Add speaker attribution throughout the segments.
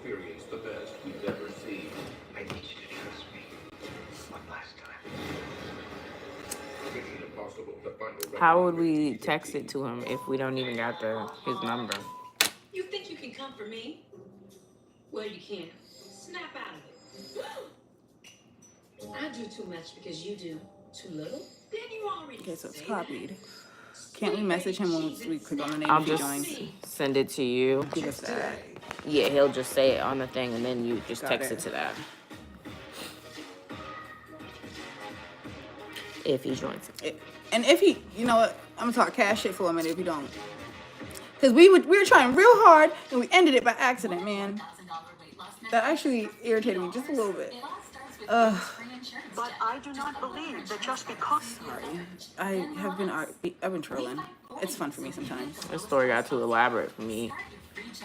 Speaker 1: experience the best we've ever seen. I need you to trust me. One last time. Mission Impossible: The Final
Speaker 2: How would we
Speaker 1: Reckoning.
Speaker 2: text it to him if we don't even got his number?
Speaker 3: You think you can come for me? Well, you can't. Snap out of it. I do too much because you do too little. Then you already
Speaker 4: Okay, so it's
Speaker 3: say
Speaker 4: copied.
Speaker 3: that.
Speaker 4: Can't we message him once we click on the name
Speaker 2: I'll
Speaker 4: if he
Speaker 2: just
Speaker 4: joins?
Speaker 2: send it to you.
Speaker 4: Give us that.
Speaker 2: Yeah, he'll just say it on the thing, and then you just
Speaker 4: Got
Speaker 2: text
Speaker 4: it.
Speaker 2: it to that. If he joins it.
Speaker 4: And if he, you know what, I'm gonna talk cash shit for a minute if you don't. Because we were trying real hard and we ended it by accident, man. That actually irritated me just a little bit.
Speaker 5: But I do not believe that just because...
Speaker 4: Sorry. I've been trolling. It's fun for me sometimes.
Speaker 2: This story got too elaborate for me.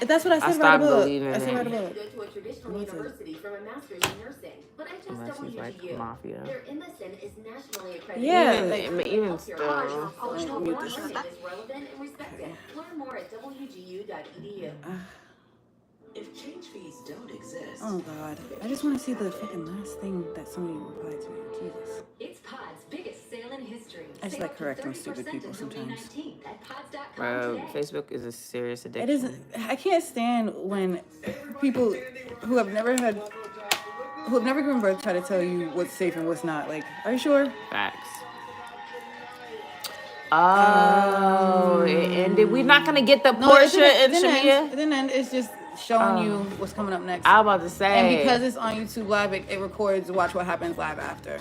Speaker 4: That's what I said about
Speaker 2: stopped
Speaker 4: the book.
Speaker 2: believing
Speaker 4: I said
Speaker 2: it.
Speaker 4: about the book.
Speaker 6: Go to a traditional university from a master's in nursing, but I chose
Speaker 2: Unless he's like
Speaker 6: WGU.
Speaker 2: mafia.
Speaker 6: Their MSN is nationally accredited.
Speaker 4: Yeah,
Speaker 2: Even still.
Speaker 6: Professional learning is relevant and respected. Learn more at wgu.edu.
Speaker 3: If change fees don't exist,
Speaker 4: Oh God. I just want to see the fucking last thing that somebody replied to me. Jesus.
Speaker 6: It's Pod's biggest sale in history.
Speaker 4: I just
Speaker 6: Save
Speaker 4: like
Speaker 6: up to
Speaker 4: correcting
Speaker 6: 30%
Speaker 4: stupid people
Speaker 6: until May
Speaker 4: sometimes.
Speaker 6: 19th at pods.com
Speaker 2: Bro,
Speaker 6: today.
Speaker 2: Facebook is a serious addiction.
Speaker 4: It isn't. I can't stand when people who have never given birth try to tell you what's safe and what's not. Like, are you sure?
Speaker 2: Facts. Oh, it ended. We're not gonna get the Portia and Shamia.
Speaker 4: Then it's just showing you what's coming up next.
Speaker 2: I was about to say.
Speaker 4: And because it's on YouTube Live, it records Watch What Happens Live after.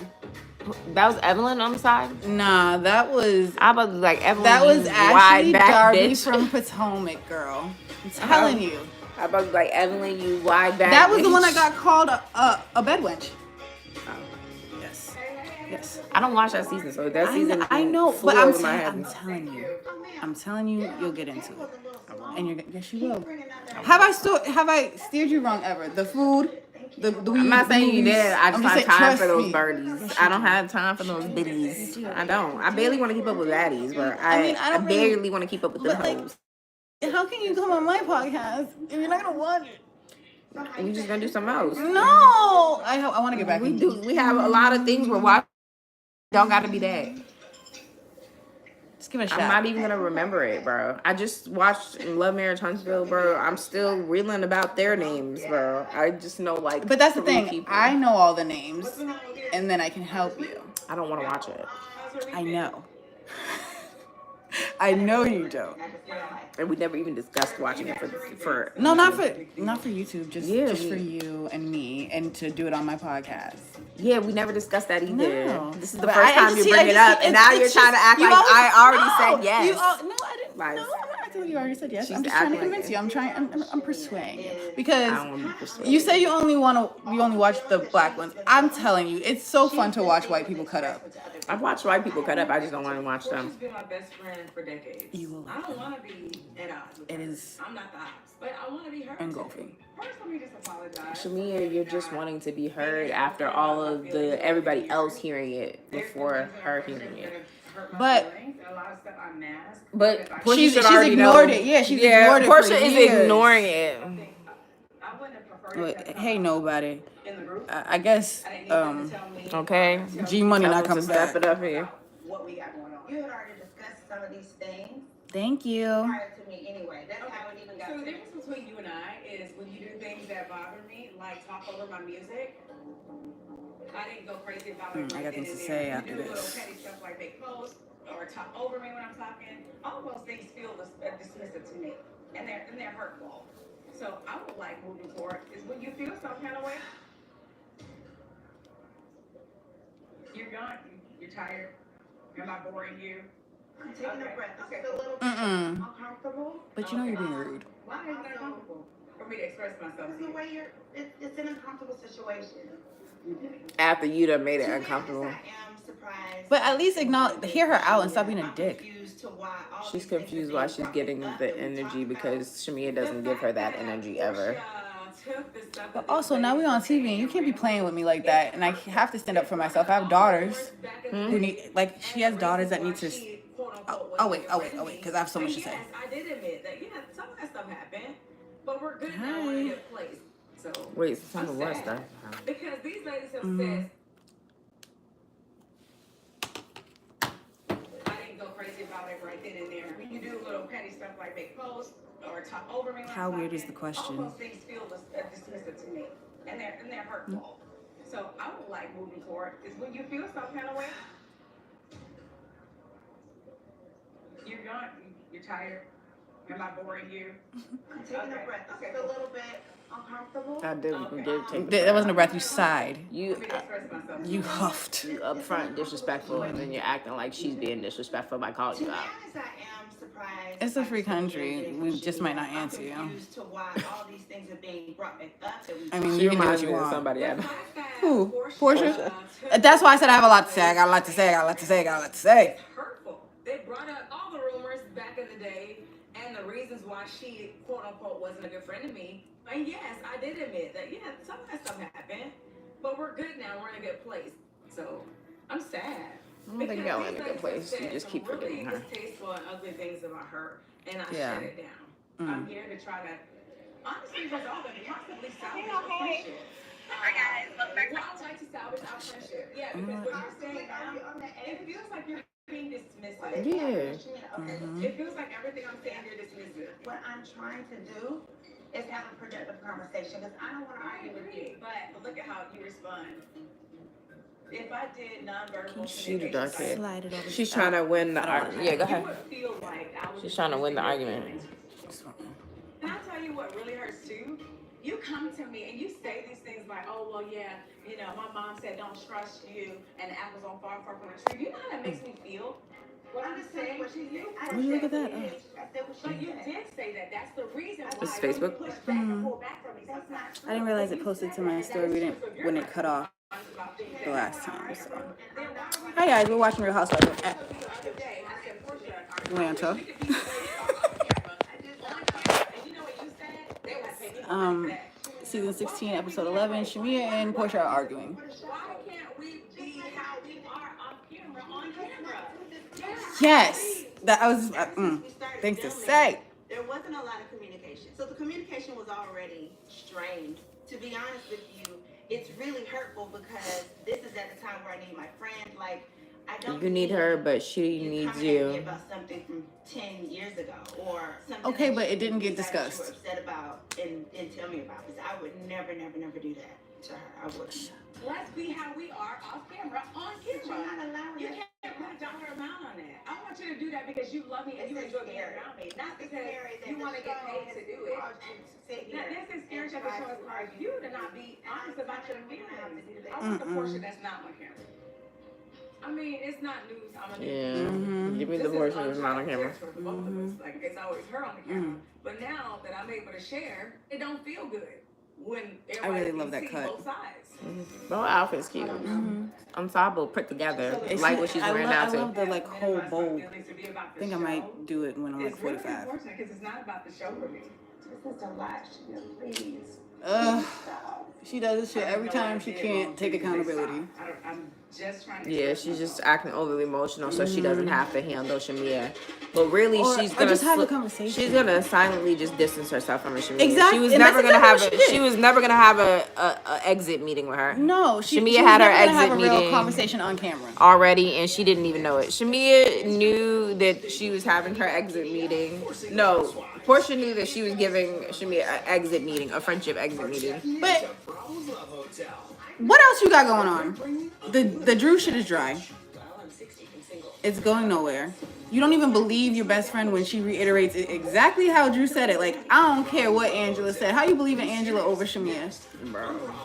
Speaker 2: That was Evelyn on the side.
Speaker 4: Nah, that was
Speaker 2: I was like Evelyn.
Speaker 4: that was
Speaker 2: you
Speaker 4: Ashley
Speaker 2: wide back
Speaker 4: Darby
Speaker 2: bitch.
Speaker 4: from Potomac, girl. I'm telling you.
Speaker 2: I was like Evelyn, you wide back.
Speaker 4: That was the
Speaker 2: bitch.
Speaker 4: one that got called a bed wench. Yes. Yes.
Speaker 2: I don't watch that season, so that season.
Speaker 4: I know,
Speaker 2: flew
Speaker 4: but
Speaker 2: over my head.
Speaker 4: I'm telling you, you'll get into it, and yes, you will. Have I steered you wrong ever? The food,
Speaker 2: I'm not saying you did. I just don't have time
Speaker 4: trust
Speaker 2: for those
Speaker 4: me.
Speaker 2: birdies. I don't have time for those biddies. I don't. I barely want to keep up with baddies, bro.
Speaker 4: I don't really-
Speaker 2: barely want to keep up with them
Speaker 4: but, like,
Speaker 2: hoes.
Speaker 4: How can you come on my podcast if you're not gonna watch it?
Speaker 2: We just gonna do something else.
Speaker 4: No, I want to get back.
Speaker 2: We do. We have a lot of things we're watching. Don't gotta be that.
Speaker 4: Just give it a shot.
Speaker 2: I'm not even gonna remember it, bro. I just watched Love Marriage Huntsville, bro. I'm still reeling about their names, bro. I just know like.
Speaker 4: But that's the
Speaker 2: 3
Speaker 4: thing.
Speaker 2: people.
Speaker 4: I know all the names, and then I can help you.
Speaker 2: I don't want to watch it,
Speaker 4: I know. I know you don't.
Speaker 2: and we never even discussed watching it for.
Speaker 4: No, not for YouTube. Just
Speaker 2: Yeah,
Speaker 4: for you and me, and to do it on my podcast.
Speaker 2: Yeah, we never discussed that either.
Speaker 4: No.
Speaker 2: This is the
Speaker 4: But
Speaker 2: first
Speaker 4: I
Speaker 2: time
Speaker 4: just
Speaker 2: you
Speaker 4: see-
Speaker 2: bring
Speaker 4: I
Speaker 2: it
Speaker 4: just
Speaker 2: up,
Speaker 4: see-
Speaker 2: and now you're
Speaker 4: it's
Speaker 2: trying to
Speaker 4: just-
Speaker 2: act
Speaker 4: you
Speaker 2: like
Speaker 4: always-
Speaker 2: I already
Speaker 4: no,
Speaker 2: said yes.
Speaker 4: No, I didn't.
Speaker 2: Like,
Speaker 4: No, I told you I already said yes.
Speaker 2: she's
Speaker 4: I'm just trying to
Speaker 2: acting like
Speaker 4: convince
Speaker 2: it.
Speaker 4: you. I'm persuading you
Speaker 2: I
Speaker 4: because
Speaker 2: don't want to be persuaded.
Speaker 4: you say you only watch the black ones. I'm telling you, it's so fun to watch white people cut up.
Speaker 2: I've watched white people cut up. I just don't want to watch
Speaker 3: She's
Speaker 2: them.
Speaker 3: been my best friend for decades.
Speaker 4: You will.
Speaker 3: I don't want to be at odds with
Speaker 4: It
Speaker 3: her.
Speaker 4: is
Speaker 3: I'm not the odds, but I want to be her.
Speaker 4: engulfing.
Speaker 3: First, let me just apologize.
Speaker 2: Shamia, you're just wanting to be heard after all of the everybody else hearing it before her hearing it.
Speaker 4: But
Speaker 3: A lot of stuff I masked.
Speaker 2: But Portia
Speaker 4: she's
Speaker 2: should already
Speaker 4: ignored
Speaker 2: know.
Speaker 4: it. Yeah, she's ignored it for
Speaker 2: Portia is
Speaker 4: years.
Speaker 2: ignoring it.
Speaker 3: I wouldn't have preferred
Speaker 4: But, hey, nobody.
Speaker 3: in the group.
Speaker 4: I guess
Speaker 3: I didn't need them to tell me
Speaker 2: Okay.
Speaker 4: G Money
Speaker 2: Tell
Speaker 4: not
Speaker 2: them to
Speaker 4: coming
Speaker 2: step
Speaker 4: back.
Speaker 2: it up here.
Speaker 3: what we got going on.
Speaker 5: You had already discussed some of these things
Speaker 4: Thank you.
Speaker 5: prior to me anyway. That's how it even got
Speaker 3: So
Speaker 5: to
Speaker 3: the
Speaker 5: me.
Speaker 3: difference between you and I is when you do things that bother me, like talk over my music. I didn't go crazy about it.
Speaker 4: I got things to
Speaker 3: You
Speaker 4: say after
Speaker 3: do little
Speaker 4: this.
Speaker 3: petty stuff like make posts or talk over me when I'm talking. All those things feel dismissive to me, and they're hurtful. So I would like moving forward is when you feel some kind of way. You're gone. You're tired. Am I boring you?
Speaker 5: I'm taking
Speaker 3: Okay,
Speaker 5: a breath.
Speaker 3: okay.
Speaker 5: It's a little uncomfortable.
Speaker 4: But you know you're being rude.
Speaker 3: Why is that uncomfortable for me to express myself
Speaker 5: It's
Speaker 3: to
Speaker 5: the
Speaker 3: you?
Speaker 5: way it's an uncomfortable situation.
Speaker 2: After you done made it
Speaker 5: To be
Speaker 2: uncomfortable.
Speaker 5: honest, I am surprised.
Speaker 4: But at least hear her out and stop being a
Speaker 5: I'm
Speaker 4: dick.
Speaker 5: confused to why all
Speaker 2: She's
Speaker 5: these things are
Speaker 2: confused
Speaker 5: being
Speaker 2: why she's
Speaker 5: brought
Speaker 2: getting
Speaker 5: up
Speaker 2: the
Speaker 5: that we
Speaker 2: energy
Speaker 5: talk
Speaker 2: because Shamia doesn't give her that energy ever.
Speaker 4: But also now we're on TV and you can't be playing with me like that. And I have to stand up for myself. I have daughters who need, like, she has daughters that need to. Oh wait, because I have so much to say.
Speaker 3: Yes, I did admit that. Yeah, some of that stuff happened, but we're good now. We're in a good place.
Speaker 2: Wait, some of what
Speaker 3: sad.
Speaker 2: stuff?
Speaker 3: Because these ladies have
Speaker 4: Mhm.
Speaker 3: said, I didn't go crazy about it right then and there. When you do little petty stuff like make posts or talk over me, when
Speaker 4: How
Speaker 3: I'm
Speaker 4: weird is the
Speaker 3: talking,
Speaker 4: question?
Speaker 3: all those things feel dismissive to me, and they're hurtful. So I would like moving forward is when you feel some kind of way, you're young, you're tired. Am I boring you?
Speaker 5: I'm taking a breath. This is a little bit uncomfortable.
Speaker 2: I did.
Speaker 3: Okay.
Speaker 2: You did take.
Speaker 4: That wasn't a breath. You sighed.
Speaker 2: You.
Speaker 3: Let me express myself.
Speaker 4: You huffed.
Speaker 2: You upfront disrespectful, and then you're acting like she's being disrespectful by calling
Speaker 5: To
Speaker 2: you
Speaker 5: be
Speaker 2: out.
Speaker 5: honest, I am surprised.
Speaker 4: It's a free
Speaker 5: by some of the
Speaker 4: country.
Speaker 5: things
Speaker 4: We
Speaker 5: that
Speaker 4: just
Speaker 5: she
Speaker 4: might not
Speaker 5: did.
Speaker 4: answer you.
Speaker 5: I'm confused to why all these things are being brought back up. That we
Speaker 4: I mean,
Speaker 2: She
Speaker 4: you can do
Speaker 2: reminds
Speaker 4: what
Speaker 2: me
Speaker 4: you
Speaker 2: of
Speaker 4: want.
Speaker 2: somebody. I know.
Speaker 4: Who? Portia? That's why I said I have a lot to say. I got a lot to say. I got a lot to say. I got a lot to say.
Speaker 3: It's hurtful. They brought up all the rumors back in the day and the reasons why she, quote unquote, wasn't a good friend to me. And yes, I did admit that, yeah, some of that stuff happened. But we're good now. We're in a good place. So I'm sad.
Speaker 2: I don't think y'all in a good place. You just keep forgetting her.
Speaker 3: Really distasteful and ugly things about her, and I
Speaker 4: Yeah.
Speaker 3: shut it down.
Speaker 4: Mm.
Speaker 3: I'm here to try to honestly resolve and possibly salvage our friendship. Well, I'd like to salvage our friendship. Yeah, because what you're saying now, it feels like you're being dismissive.
Speaker 2: Yeah.
Speaker 4: Mhm.
Speaker 3: It feels like everything I'm saying you're dismissive.
Speaker 5: What I'm trying to do is have a productive conversation because I don't want to
Speaker 3: I
Speaker 5: argue with
Speaker 3: agree,
Speaker 5: you.
Speaker 3: but look at how you respond. If I did nonverbal
Speaker 2: She the dark
Speaker 3: communication,
Speaker 2: head.
Speaker 4: Slide it over.
Speaker 2: She's trying to win the argument. Yeah, go
Speaker 3: you
Speaker 2: ahead.
Speaker 3: would feel like I was
Speaker 2: She's trying to win the
Speaker 3: dismissing your
Speaker 2: argument.
Speaker 3: feelings. Can I tell you what really hurts too? You come to me and you say these things like, oh, well, yeah, you know, my mom said don't trust you and the apples don't fall far from the tree. You know how that makes me feel? What I'm saying to you,
Speaker 4: Would you look at that?
Speaker 5: I said what
Speaker 3: but
Speaker 5: she
Speaker 3: you
Speaker 5: said.
Speaker 3: did say that. That's the reason why
Speaker 2: This is
Speaker 3: you
Speaker 2: Facebook?
Speaker 3: push back and pull back from me
Speaker 5: That's not
Speaker 3: sometimes.
Speaker 5: true.
Speaker 4: I didn't realize it posted to my story. We didn't when it cut off the last time. So. Hi guys, we're watching Real Housewives at Atlanta. Season 16, episode 11. Shamia and Portia are arguing.
Speaker 3: Why can't we be how we are off camera on camera?
Speaker 4: Yes, that I was. Things to say.
Speaker 5: There wasn't a lot of communication. So the communication was already strained. To be honest with you, it's really hurtful because this is at the time where I need my friend. Like, I don't
Speaker 2: You need her, but she
Speaker 5: you
Speaker 2: needs
Speaker 5: coming at me
Speaker 2: you.
Speaker 5: about something from 10 years ago or something.
Speaker 4: Okay,
Speaker 5: that
Speaker 4: but
Speaker 5: you
Speaker 4: it didn't get
Speaker 5: decided you were
Speaker 4: discussed.
Speaker 5: upset about and tell me about this. I would never do that to her. I wouldn't.
Speaker 3: Let's be how we are off camera, on
Speaker 5: You're
Speaker 3: camera.
Speaker 5: not allowing
Speaker 3: You
Speaker 5: it.
Speaker 3: can't put a dollar amount on that. I want you to do that because you love me and you
Speaker 5: This is
Speaker 3: enjoy being
Speaker 5: scary.
Speaker 3: around me, not
Speaker 5: It's
Speaker 3: because
Speaker 5: scary that
Speaker 3: you
Speaker 5: the
Speaker 3: want to get
Speaker 5: show
Speaker 3: paid to do it.
Speaker 5: caused you to sit
Speaker 3: Now,
Speaker 5: here
Speaker 3: this is scary
Speaker 5: and
Speaker 3: that the
Speaker 5: try
Speaker 3: show
Speaker 5: to
Speaker 3: is hard you to not be honest about your feelings.
Speaker 5: do
Speaker 3: I want the portion that's not on camera. I mean, it's not news. I'm a
Speaker 2: Yeah.
Speaker 4: Mhm.
Speaker 2: Give me the portion that's not on camera.
Speaker 3: For both of us. Like, it's always her on the camera. But now that I'm able to share, it don't feel good when everybody
Speaker 4: really love
Speaker 3: can
Speaker 4: that
Speaker 3: see
Speaker 4: cut.
Speaker 3: both sides.
Speaker 2: The whole outfit's cute. Ensemble put together.
Speaker 4: It's-
Speaker 2: Like what she's
Speaker 4: I
Speaker 2: wearing
Speaker 4: love,
Speaker 2: now
Speaker 4: I love
Speaker 2: too.
Speaker 4: the like whole bowl.
Speaker 3: I
Speaker 4: I think I might do it when I'm like
Speaker 3: It's really
Speaker 4: 45.
Speaker 3: unfortunate because it's not about the show for me.
Speaker 5: This is a lot, please.
Speaker 4: Ugh. She does this shit every time she can't take accountability.
Speaker 3: I'm just trying to.
Speaker 2: Yeah, she's just acting overly emotional, so she doesn't have to handle Shamia. But really,
Speaker 4: Or-
Speaker 2: she's
Speaker 4: or
Speaker 2: gonna
Speaker 4: just have a conversation.
Speaker 2: She's gonna silently just distance herself from Shamia.
Speaker 4: Exactly,
Speaker 2: She was
Speaker 4: and
Speaker 2: never
Speaker 4: that's
Speaker 2: gonna have
Speaker 4: exactly what she
Speaker 2: she
Speaker 4: did.
Speaker 2: was never gonna have a exit meeting with her.
Speaker 4: No,
Speaker 2: Shamia
Speaker 4: she
Speaker 2: had
Speaker 4: was
Speaker 2: her
Speaker 4: never gonna
Speaker 2: exit
Speaker 4: have a real
Speaker 2: meeting
Speaker 4: conversation on camera.
Speaker 2: already, and she didn't even know it. Shamia knew that she was having her exit meeting. No, Portia knew that she was giving Shamia an exit meeting, a friendship exit meeting.
Speaker 4: But what else you got going on? The Drew shit is dry. It's going nowhere. You don't even believe your best friend when she reiterates it exactly how Drew said it. Like, I don't care what Angela said. How you believe in Angela over Shamia?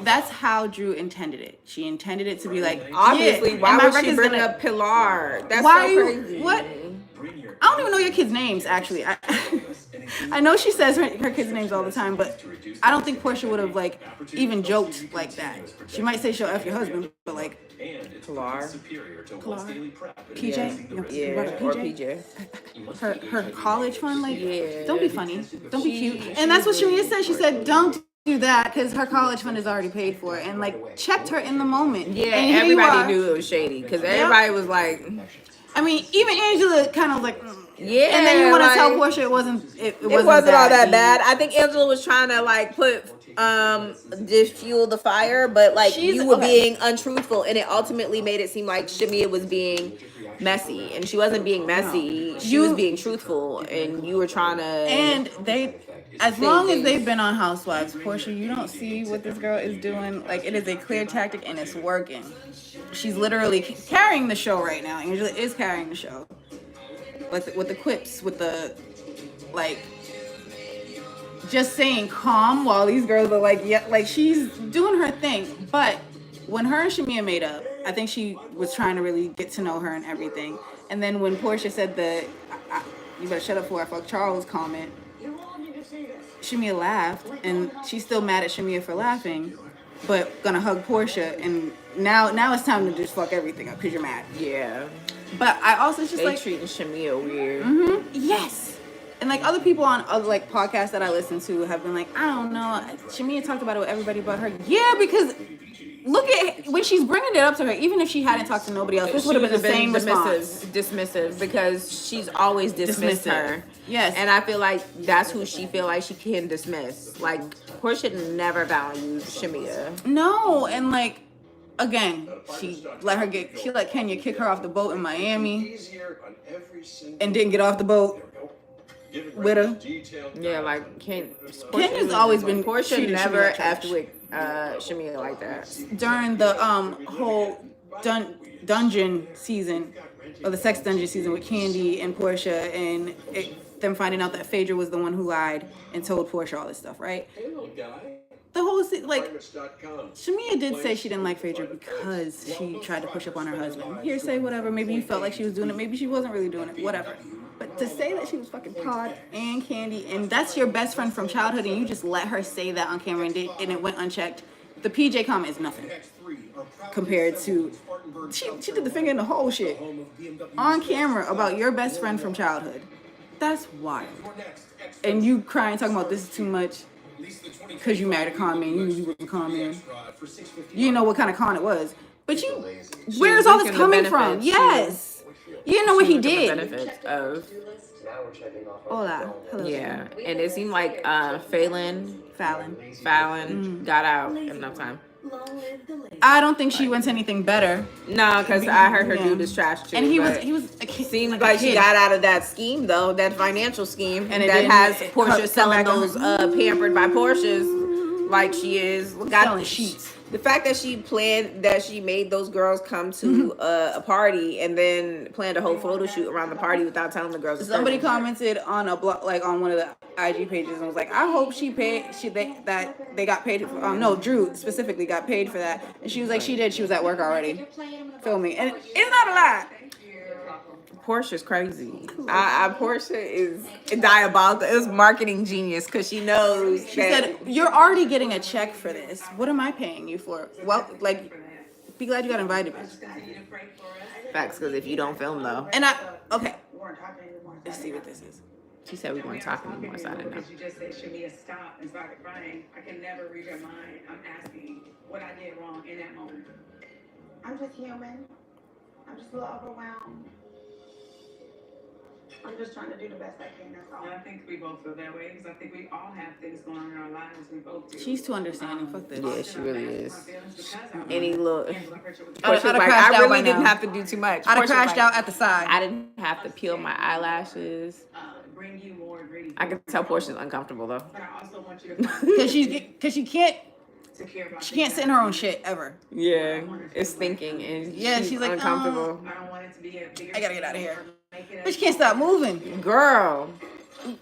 Speaker 4: That's how Drew intended it. She intended it to be like,
Speaker 2: Obviously,
Speaker 4: yeah,
Speaker 2: why
Speaker 4: and my
Speaker 2: would she
Speaker 4: record's
Speaker 2: bring
Speaker 4: gonna-
Speaker 2: up Pilar? That's
Speaker 4: Why
Speaker 2: so
Speaker 4: you-
Speaker 2: crazy.
Speaker 4: what? I don't even know your kids' names, actually. I know she says her kids' names all the time, but I don't think Portia would have, like, even joked like that. She might say she'll F your husband, but, like,
Speaker 2: Pilar.
Speaker 4: PJ? You know,
Speaker 2: Yeah,
Speaker 4: brother
Speaker 2: or
Speaker 4: PJ?
Speaker 2: PJ.
Speaker 4: Her college fund, like,
Speaker 2: Yeah.
Speaker 4: don't be funny. Don't be cute. And that's what Shamia said. She said, don't do that because her college fund is already paid for. And, like, checked her in the moment.
Speaker 2: Yeah,
Speaker 4: and here you are.
Speaker 2: everybody knew it was shady because everybody was like,
Speaker 4: I mean, even Angela kind of was like,
Speaker 2: yeah.
Speaker 4: and then you want to
Speaker 2: like,
Speaker 4: tell Portia it wasn't
Speaker 2: it wasn't all that
Speaker 4: deep.
Speaker 2: bad. I think Angela was trying to like put fuel the fire, but like
Speaker 4: She's-
Speaker 2: you were
Speaker 4: okay.
Speaker 2: being untruthful, and it ultimately made it seem like Shamia was being messy, and she wasn't being messy. She was being truthful, and you were trying to.
Speaker 4: And they, as long as they've been on Housewives, Portia, you don't see what this girl is doing. Like, it is a clear tactic, and it's working. She's literally carrying the show right now. Angela is carrying the show. Like, with the quips, with the, like, just saying calm while these girls are like, yeah, like, she's doing her thing. But when her and Shamia made up, I think she was trying to really get to know her and everything. And then when Portia said the, you better shut up before I fuck Charles comment, Shamia laughed, and she's still mad at Shamia for laughing, but gonna hug Portia. And now it's time to just fuck everything up because you're mad.
Speaker 2: Yeah.
Speaker 4: But I also just
Speaker 2: They
Speaker 4: like
Speaker 2: treating Shamia weird.
Speaker 4: yes. And like other people on other like podcasts that I listen to have been like, I don't know, Shamia talked about it with everybody but her. Yeah, because look at when she's bringing it up to her. Even if she hadn't talked to nobody else, this would have been the same response.
Speaker 2: Dismissive, because she's always dismissed her.
Speaker 4: Yes.
Speaker 2: And I feel like that's who she feel like she can dismiss. Like Portia never valued Shamia.
Speaker 4: No, and like again, she let Kenya kick her off the boat in Miami and didn't get off the boat with her.
Speaker 2: Yeah, like
Speaker 4: Kenya's always been
Speaker 2: Portia
Speaker 4: treated
Speaker 2: never
Speaker 4: Shamia trash.
Speaker 2: effed with Shamia like that.
Speaker 4: During the whole dungeon season, or the sex dungeon season with Candy and Portia, and them finding out that Phaedra was the one who lied and told Portia all this stuff, right? The whole like Shamia did say she didn't like Phaedra because she tried to push up on her husband. Hearsay, whatever. Maybe you felt like she was doing it. Maybe she wasn't really doing it. Whatever. But to say that she was fucking Pod and Candy, and that's your best friend from childhood, and you just let her say that on camera and it went unchecked. The PJ comment is nothing compared to she did the finger in the hole shit on camera about your best friend from childhood. That's wild. And you crying talking about this is too much because you married a con man. You knew you was a con man. You didn't know what kind of con it was. But where's all this coming from? Yes. You didn't know what he did.
Speaker 2: Benefits of
Speaker 4: Hola. Hello.
Speaker 2: yeah, and it seemed like Fallon got out in enough time.
Speaker 4: I don't think she went to anything better.
Speaker 2: No, because I heard her do this trash too.
Speaker 4: And he
Speaker 2: but
Speaker 4: was a kid,
Speaker 2: seemed
Speaker 4: a
Speaker 2: like she
Speaker 4: kid.
Speaker 2: got out of that scheme though, that financial scheme,
Speaker 4: And it
Speaker 2: that
Speaker 4: didn't
Speaker 2: has
Speaker 4: come
Speaker 2: Portia selling
Speaker 4: back on
Speaker 2: those pampered by Porsches like she is.
Speaker 4: Selling sheets.
Speaker 2: The fact that she made those girls come to a party and then planned a whole photo shoot around the party without telling the girls.
Speaker 4: Somebody commented on a blog, like on one of the IG pages, and was like, "I hope they got paid for." No, Drew specifically got paid for that, and she was like, "She did. She was at work already, filming." And it's not a lie.
Speaker 2: Portia's crazy. Portia is diabolical. It was marketing genius because she knows.
Speaker 4: She said, "You're already getting a check for this. What am I paying you for? Well, like, be glad you got invited."
Speaker 2: Facts, because if you don't film though.
Speaker 4: And okay, let's see what this is.
Speaker 2: She said we weren't talking anymore, so I didn't know.
Speaker 3: You just said Shamia stopped and started crying. I can never read your mind. I'm asking what I did wrong in that moment.
Speaker 5: I'm just human. I'm just a little overwhelmed. I'm just trying to do the best I can, that's all.
Speaker 3: And I think we both feel that way because I think we all have things going on in our lives. We both do.
Speaker 4: She's too understanding. Fuck this.
Speaker 2: Yeah, she really is.
Speaker 3: Any
Speaker 2: Any little.
Speaker 4: I'd
Speaker 2: Portia's
Speaker 4: have
Speaker 2: like,
Speaker 4: crashed
Speaker 2: I
Speaker 4: out by
Speaker 2: really didn't
Speaker 4: now.
Speaker 2: have to do too much.
Speaker 4: I'd have
Speaker 2: Portia's
Speaker 4: crashed
Speaker 2: like,
Speaker 4: out at the side.
Speaker 2: I didn't have to peel my eyelashes.
Speaker 3: bring you more ingredients.
Speaker 2: I can tell Portia's uncomfortable though.
Speaker 3: But I also want you to find
Speaker 4: Because she can't
Speaker 3: to care about
Speaker 4: sit in her own shit ever.
Speaker 2: Yeah, it's thinking and
Speaker 4: She's like
Speaker 2: uncomfortable.
Speaker 3: I don't want it to be a bigger
Speaker 4: I gotta get out of here.
Speaker 3: Make it
Speaker 4: But she can't stop moving.
Speaker 2: Girl,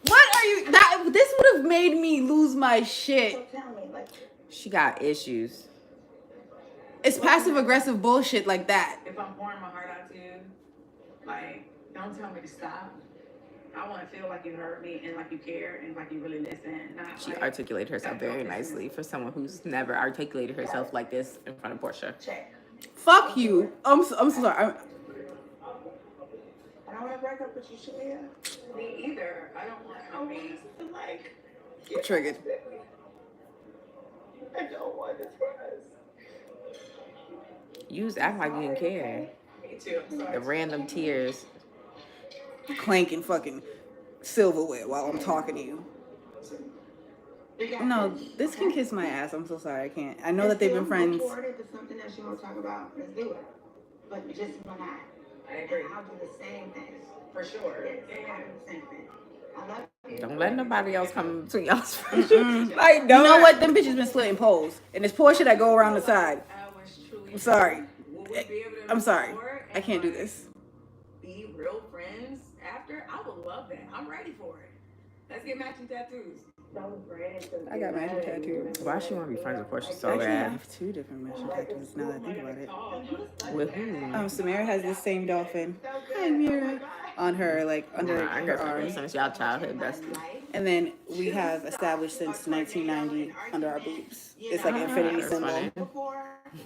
Speaker 4: What are you? This would have made me lose my shit.
Speaker 5: Tell me, like,
Speaker 2: she got issues.
Speaker 4: It's passive aggressive bullshit like that.
Speaker 3: if I'm pouring my heart out to you, like, don't tell me to stop. I want to feel like you heard me and like you care and like you really listen. Not
Speaker 2: She
Speaker 3: like,
Speaker 2: articulated herself very nicely for someone who's never articulated herself like this in front of Portia.
Speaker 5: check.
Speaker 4: Fuck you. I'm so sorry.
Speaker 5: I don't want to break up with you, Shamia.
Speaker 3: me either. I don't want
Speaker 5: I
Speaker 3: to be.
Speaker 5: want to, like,
Speaker 4: I'm triggered.
Speaker 5: I don't want this for us.
Speaker 2: You just act like you didn't care.
Speaker 3: Me too. I'm sorry.
Speaker 2: The random tears.
Speaker 4: Clanking fucking silverware while I'm talking to you. No, this can kiss my ass. I'm so sorry, I can't. I know that they've been friends.
Speaker 5: If it's something that you want to talk about, let's do it. But just when
Speaker 3: I agree.
Speaker 5: I'll do the same thing.
Speaker 3: For sure.
Speaker 5: Yes, I'll do the same thing. I love you.
Speaker 2: Don't let nobody else come between y'all's friendship. Like, don't.
Speaker 4: You know what? Them bitches been splitting poles, and it's Portia that go around the side.
Speaker 3: I was truly.
Speaker 4: I'm sorry.
Speaker 3: Will we be able to
Speaker 4: I'm sorry.
Speaker 3: record
Speaker 4: I
Speaker 3: and,
Speaker 4: can't do
Speaker 3: like,
Speaker 4: this.
Speaker 3: Be real friends after? I would love that. I'm ready for it. Let's get matching tattoos.
Speaker 4: I got matching tattoos.
Speaker 2: Why she want to be friends with Portia so
Speaker 4: Actually, I
Speaker 2: bad?
Speaker 4: have two different matching tattoos now that I think about it.
Speaker 2: With who?
Speaker 4: Samara has the same dolphin. Hi, Mira. On her, like, under
Speaker 2: I
Speaker 4: her
Speaker 2: got
Speaker 4: arm.
Speaker 2: friends since y'all childhood besties.
Speaker 4: And then we have established since 1990 under our boobs. It's like an infinity
Speaker 2: That's
Speaker 4: symbol.
Speaker 2: funny.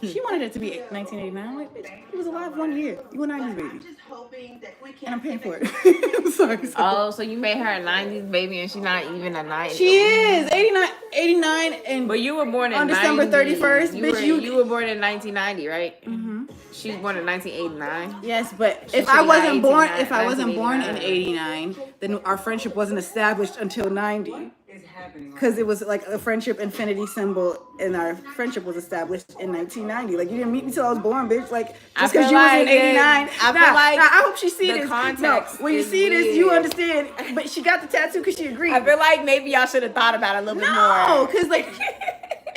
Speaker 4: She wanted it to be 1989. I'm like, bitch, he was alive 1 year. You a 90s baby.
Speaker 5: Just hoping that we can.
Speaker 4: And I'm paying for it. I'm sorry.
Speaker 2: Oh, so you made her a 90s baby and she's not even a 90s.
Speaker 4: She is 89, and
Speaker 2: But you were born in
Speaker 4: on December
Speaker 2: 90.
Speaker 4: 31st,
Speaker 2: You
Speaker 4: bitch,
Speaker 2: were,
Speaker 4: you-
Speaker 2: you were born in 1990, right? Mm-hmm. She was born in 1989.
Speaker 4: yes, but
Speaker 2: She
Speaker 4: if I
Speaker 2: should've got
Speaker 4: wasn't born,
Speaker 2: 89,
Speaker 4: if I wasn't born in
Speaker 2: 1989.
Speaker 4: 89, then our friendship wasn't established until 90.
Speaker 3: Is happening.
Speaker 4: Because it was like a friendship infinity symbol, and our friendship was established in 1990. Like, you didn't meet me till I was born, bitch. Like,
Speaker 2: I
Speaker 4: just
Speaker 2: feel
Speaker 4: because you was in
Speaker 2: like
Speaker 4: 89.
Speaker 2: I feel like
Speaker 4: I hope she see
Speaker 2: the
Speaker 4: this.
Speaker 2: context
Speaker 4: when you
Speaker 2: is
Speaker 4: see this, you
Speaker 2: weird.
Speaker 4: understand. But she got the tattoo because she agreed.
Speaker 2: I feel like maybe y'all should have thought about it a little bit
Speaker 4: No,
Speaker 2: more.
Speaker 4: because like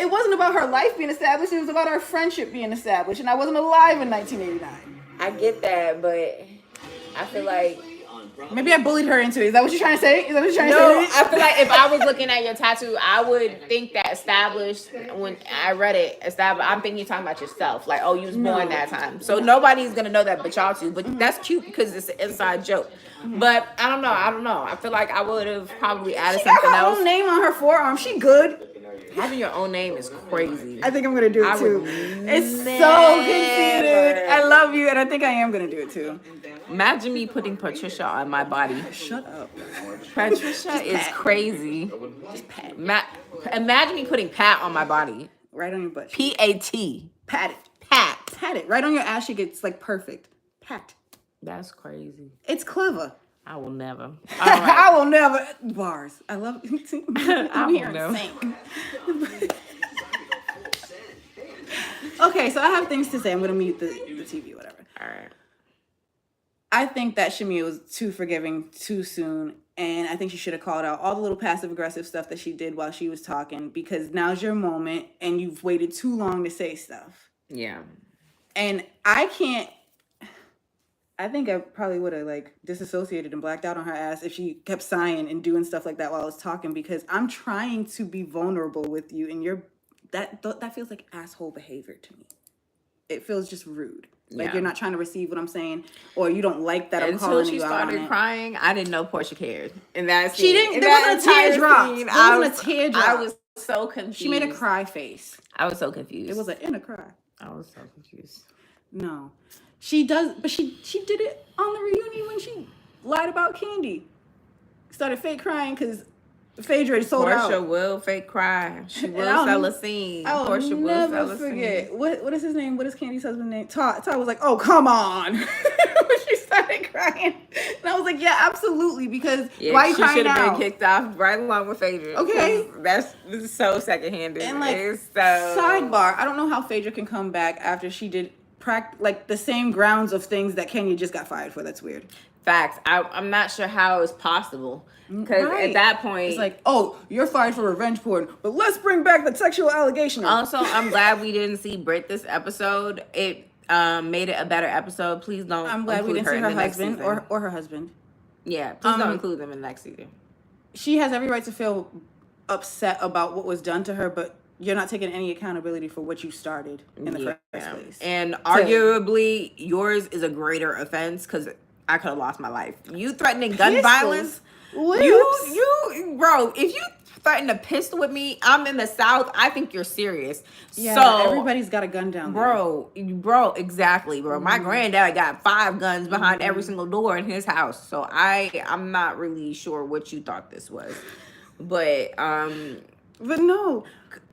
Speaker 4: it wasn't about her life being established. It was about our friendship being established, and I wasn't alive in 1989.
Speaker 2: I get that, but I feel like
Speaker 4: Maybe I bullied her into it. Is that what you're trying to say? Is that what you're trying
Speaker 2: no.
Speaker 4: to say?
Speaker 2: I feel like if I was looking at your tattoo, I would think that established when I read it. Established. I'm thinking you're talking about yourself, like, oh, you was born that time. So nobody's gonna know that but y'all two. But that's cute because it's an inside joke. But I don't know. I feel like I would have probably added
Speaker 4: She got
Speaker 2: something
Speaker 4: her
Speaker 2: else.
Speaker 4: own name on her forearm. She good.
Speaker 2: Having your own name is crazy.
Speaker 4: I think I'm gonna do
Speaker 2: I
Speaker 4: it too.
Speaker 2: would
Speaker 4: It's so
Speaker 2: never.
Speaker 4: conceited. I love you, and I think I am gonna do it too.
Speaker 2: Imagine me putting Patricia on my body.
Speaker 4: Shut up.
Speaker 2: Patricia is crazy. Imagine me putting Pat on my body.
Speaker 4: Right on your butt.
Speaker 2: P-A-T.
Speaker 4: Pat it.
Speaker 2: Pat.
Speaker 4: Pat it. Right on your ass. She gets like perfect. Pat.
Speaker 2: That's crazy.
Speaker 4: It's clever.
Speaker 2: I will never. All
Speaker 4: I
Speaker 2: right.
Speaker 4: will never. Bars. I love you.
Speaker 2: I
Speaker 4: We
Speaker 2: will
Speaker 4: are in
Speaker 2: never.
Speaker 4: sync. Okay, so I have things to say. I'm gonna mute the TV, whatever.
Speaker 2: All right.
Speaker 4: I think that Shamia was too forgiving too soon, and I think she should have called out all the little passive aggressive stuff that she did while she was talking, because now's your moment, and you've waited too long to say stuff.
Speaker 2: Yeah.
Speaker 4: And I think I probably would have like disassociated and blacked out on her ass if she kept sighing and doing stuff like that while I was talking, because I'm trying to be vulnerable with you, and that feels like asshole behavior to me. It feels just rude. Like,
Speaker 2: Yeah.
Speaker 4: you're not trying to receive what I'm saying, or you don't like that I'm
Speaker 2: Until
Speaker 4: calling
Speaker 2: she
Speaker 4: you out on
Speaker 2: started
Speaker 4: it.
Speaker 2: crying, I didn't know Portia cared. And that's
Speaker 4: She didn't. There wasn't a teardrop. There wasn't a teardrop.
Speaker 2: I was so confused.
Speaker 4: She made a cry face.
Speaker 2: I was so confused.
Speaker 4: It was an inner cry.
Speaker 2: I was so confused.
Speaker 4: No, she does, but she did it on the reunion when she lied about Candy. Started fake crying because Phaedra sold out.
Speaker 2: Portia will fake cry. She will
Speaker 4: I'll
Speaker 2: sell a scene.
Speaker 4: I'll
Speaker 2: Portia will
Speaker 4: never
Speaker 2: sell a
Speaker 4: forget.
Speaker 2: scene.
Speaker 4: What is his name? What is Candy's husband's name? Todd. Todd was like, "Oh, come on," when she started crying, and I was like, "Yeah, absolutely." Because
Speaker 2: Yeah,
Speaker 4: why are you
Speaker 2: she
Speaker 4: crying
Speaker 2: should have
Speaker 4: now?
Speaker 2: been kicked off right along with Phaedra.
Speaker 4: Okay.
Speaker 2: 'Cause this is so secondhanded.
Speaker 4: And like,
Speaker 2: It's so
Speaker 4: sidebar, I don't know how Phaedra can come back after she did like the same grounds of things that Kenya just got fired for. That's weird.
Speaker 2: facts. I'm not sure how it's possible because
Speaker 4: Right.
Speaker 2: at that point,
Speaker 4: It's like, oh, you're fired for revenge porn, but let's bring back the sexual allegation.
Speaker 2: Also, I'm glad we didn't see Britt this episode. It made it a better episode. Please don't.
Speaker 4: I'm glad we
Speaker 2: include
Speaker 4: didn't see
Speaker 2: in
Speaker 4: her
Speaker 2: the next
Speaker 4: husband
Speaker 2: season.
Speaker 4: or her husband.
Speaker 2: Yeah, please don't
Speaker 4: Um,
Speaker 2: include them in the next season.
Speaker 4: She has every right to feel upset about what was done to her, but you're not taking any accountability for what you started in the first place.
Speaker 2: And arguably, yours is a greater offense because I could have lost my life. You threatening gun
Speaker 4: Pistols?
Speaker 2: violence?
Speaker 4: Whips?
Speaker 2: You, bro. If you threaten a pistol with me, I'm in the South. I think you're serious.
Speaker 4: Yeah,
Speaker 2: so
Speaker 4: everybody's got a gun down there.
Speaker 2: Bro, exactly, bro. My granddad got 5 guns behind every single door in his house. So I'm not really sure what you thought this was, but
Speaker 4: But no,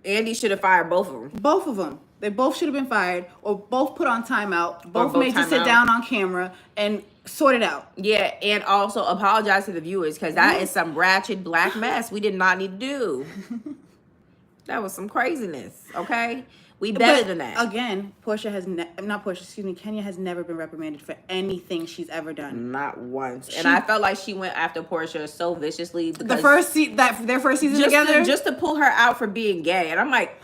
Speaker 2: Andy should have fired both of them.
Speaker 4: both of them. They both should have been fired or both put on timeout. Both
Speaker 2: both
Speaker 4: made to sit
Speaker 2: timeout.
Speaker 4: down on camera and sort it out.
Speaker 2: Yeah, and also apologize to the viewers because that is some ratchet black mess we did not need to do. That was some craziness. Okay, we better
Speaker 4: But
Speaker 2: than that.
Speaker 4: again, Kenya has never been reprimanded for anything she's ever done.
Speaker 2: Not once. And I felt like she went after Portia so viciously because
Speaker 4: Their first season together,
Speaker 2: just to pull her out for being gay. And I'm like,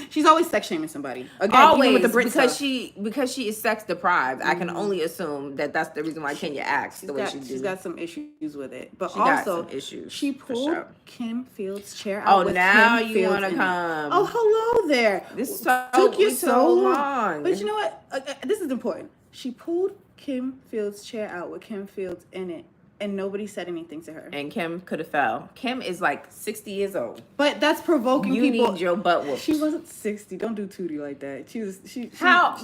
Speaker 4: she's always sex shaming somebody. Again,
Speaker 2: always,
Speaker 4: even with the Brit
Speaker 2: because
Speaker 4: stuff.
Speaker 2: because she is sex deprived. I can only assume that that's the reason why Kenya acts the way she
Speaker 4: She's
Speaker 2: do.
Speaker 4: got some issues with it, but
Speaker 2: She got
Speaker 4: also
Speaker 2: some issues,
Speaker 4: she
Speaker 2: for
Speaker 4: pulled
Speaker 2: sure.
Speaker 4: Kim Fields' chair out.
Speaker 2: Oh,
Speaker 4: with
Speaker 2: now
Speaker 4: Kim
Speaker 2: you
Speaker 4: Fields
Speaker 2: want to
Speaker 4: in it.
Speaker 2: come?
Speaker 4: Oh, hello there.
Speaker 2: This
Speaker 4: Took you
Speaker 2: we
Speaker 4: so long. But
Speaker 2: But
Speaker 4: you know what? This is important. She pulled Kim Fields' chair out with Kim Fields in it, and nobody said anything to her.
Speaker 2: And Kim could have fell. Kim is like 60 years old.
Speaker 4: But that's provoking
Speaker 2: You
Speaker 4: people.
Speaker 2: need your butt whooped.
Speaker 4: She wasn't 60. Don't do Tootie like that.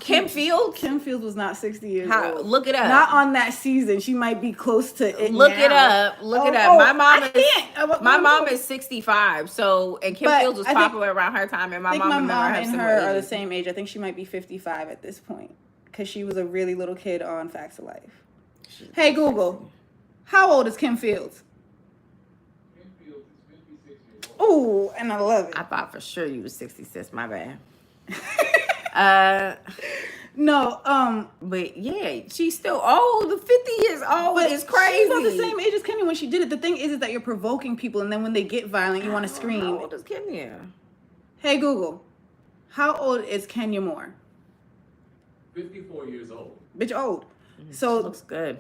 Speaker 2: Kim Fields?
Speaker 4: Kim Fields was not 60 years
Speaker 2: How?
Speaker 4: old.
Speaker 2: Look it up.
Speaker 4: Not on that season. She might be close to it.
Speaker 2: Look
Speaker 4: now.
Speaker 2: it up. Look it up.
Speaker 4: Oh,
Speaker 2: My mom
Speaker 4: I
Speaker 2: is
Speaker 4: can't.
Speaker 2: my mom is 65. So and Kim
Speaker 4: But
Speaker 2: Fields was
Speaker 4: I think-
Speaker 2: popular around her time, and
Speaker 4: I
Speaker 2: my
Speaker 4: think
Speaker 2: mom
Speaker 4: my
Speaker 2: and
Speaker 4: mom
Speaker 2: her have
Speaker 4: and
Speaker 2: similar
Speaker 4: her are the
Speaker 2: ages.
Speaker 4: same age. I think she might be 55 at this point because she was a really little kid on Facts of Life. Hey Google, how old is Kim Fields? Oh, and I love it.
Speaker 2: I thought for sure you was 66. My bad.
Speaker 4: No,
Speaker 2: But yeah, she's still old. 50 years old
Speaker 4: but
Speaker 2: is crazy.
Speaker 4: She's about the same age as Kenya when she did it. The thing is that you're provoking people, and then when they get violent, you want to
Speaker 2: How
Speaker 4: scream.
Speaker 2: old is Kenya?
Speaker 4: Hey Google, how old is Kenya Moore?
Speaker 7: 54 years old.
Speaker 4: Bitch, old.
Speaker 2: She
Speaker 4: So
Speaker 2: looks good.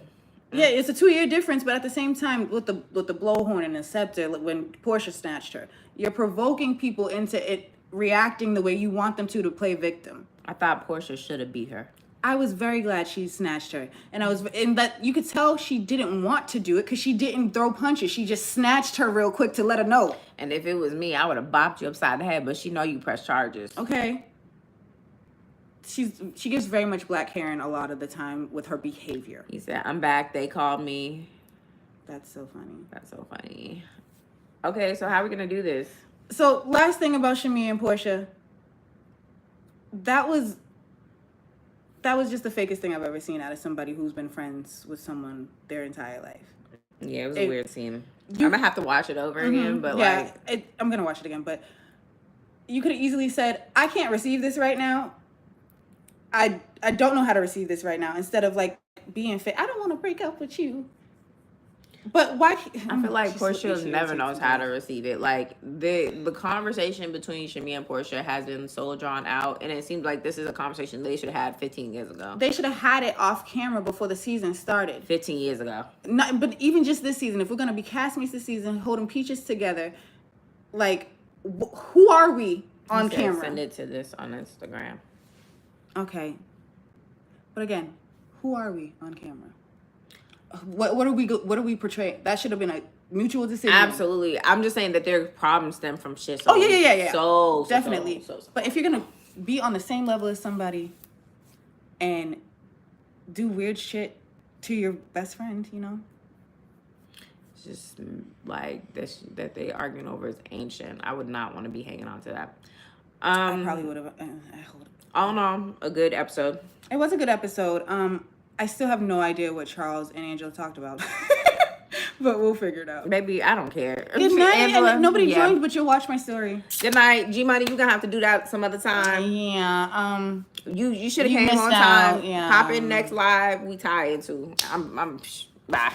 Speaker 4: yeah, it's a 2-year difference, but at the same time, with the blowhorn and the scepter, like when Portia snatched her, you're provoking people into it reacting the way you want them to play victim.
Speaker 2: I thought Portia should have beat her.
Speaker 4: I was very glad she snatched her, and that you could tell she didn't want to do it because she didn't throw punches. She just snatched her real quick to let her know.
Speaker 2: And if it was me, I would have bopped you upside the head. But she know you press charges.
Speaker 4: Okay. She gives very much Black Karen a lot of the time with her behavior.
Speaker 2: He said, "I'm back. They called me."
Speaker 4: That's so funny.
Speaker 2: That's so funny. Okay, so how are we gonna do this?
Speaker 4: So last thing about Shamia and Portia, that was just the fakest thing I've ever seen out of somebody who's been friends with someone their entire life.
Speaker 2: Yeah, it was a weird scene. I'm gonna have to watch it over again, but
Speaker 4: I'm gonna watch it again. But you could have easily said, "I can't receive this right now. I don't know how to receive this right now." Instead of like being fake, I don't want to break up with you. But why?
Speaker 2: I feel like Portia never knows how to receive it. Like the conversation between Shamia and Portia has been so drawn out, and it seems like this is a conversation they should have had 15 years ago.
Speaker 4: They should have had it off camera before the season started.
Speaker 2: 15 years ago.
Speaker 4: Not, but even just this season, if we're gonna be castmates this season, holding peaches together, like who are we on
Speaker 2: He said,
Speaker 4: camera?
Speaker 2: Send it to this on Instagram.
Speaker 4: Okay, but again, who are we on camera? What are we portraying? That should have been a mutual decision.
Speaker 2: Absolutely. I'm just saying that their problems stem from shit.
Speaker 4: Oh yeah.
Speaker 2: So
Speaker 4: Definitely.
Speaker 2: So.
Speaker 4: But if you're gonna be on the same level as somebody and do weird shit to your best friend, you know,
Speaker 2: It's just like this that they arguing over is ancient. I would not want to be hanging on to that.
Speaker 4: I probably would have.
Speaker 2: All in all, a good episode.
Speaker 4: It was a good episode. I still have no idea what Charles and Angela talked about, but we'll figure it out.
Speaker 2: Baby, I don't care.
Speaker 4: Good night.
Speaker 2: Angela,
Speaker 4: And nobody
Speaker 2: yeah.
Speaker 4: joined, but you'll watch my story.
Speaker 2: Good night, G Money. You gonna have to do that some other time.
Speaker 4: Yeah.
Speaker 2: You should have
Speaker 4: You
Speaker 2: came
Speaker 4: missed
Speaker 2: on
Speaker 4: out,
Speaker 2: time.
Speaker 4: yeah.
Speaker 2: Hop in next live. We tired too. I'm bye.